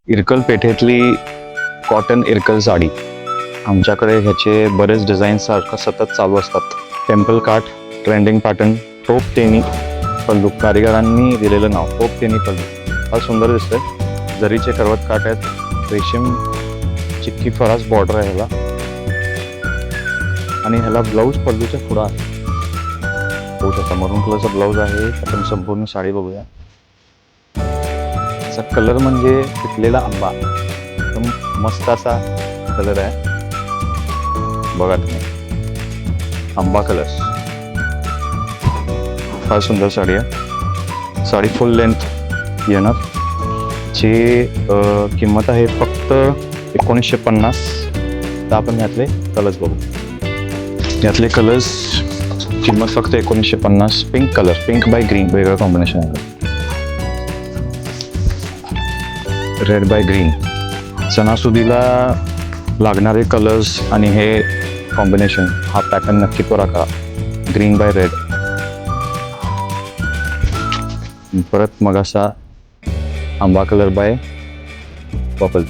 Irkal पेठेतली cotton Irkal sari. आमच्याकडे ह्याचे बरेच डिझाईन सारखं सतत चालू असतात. टेम्पल काठ, ट्रेंडिंग पॅटर्न, टोप तेनी पल्लू, कारिगरांनी दिलेलं नाव टोप तेनी पल्लू. फार सुंदर दिसतंय. जरीचे करवत काठ आहेत, रेशीम चिक्की फरास बॉर्डर आहे ह्याला, आणि ह्याला ब्लाऊज पल्लूच्या पुढं आहे. होऊ शकता मरून कलरचा ब्लाऊज आहे. आपण संपूर्ण साडी बघूया. त्याचा कलर म्हणजे पिकलेला आंबा, एकदम मस्त असा कलर आहे. बघा तुम्ही, आंबा कलर. फार सुंदर साडी आहे. साडी फुल लेंथ येणार. जी किंमत आहे फक्त 1950. तर आपण यातले कलर्स बघू. यातले कलर्स किंमत फक्त 1950. Pink colour, pink by green, वेगळं कॉम्बिनेशन आहे. रेड बाय ग्रीन, सणासुदीला लागणारे कलर्स आणि हे कॉम्बिनेशन, हा पॅटर्न नक्की तो राखा. Green by red. परत मग असा आंबा कलर बाय पर्पल.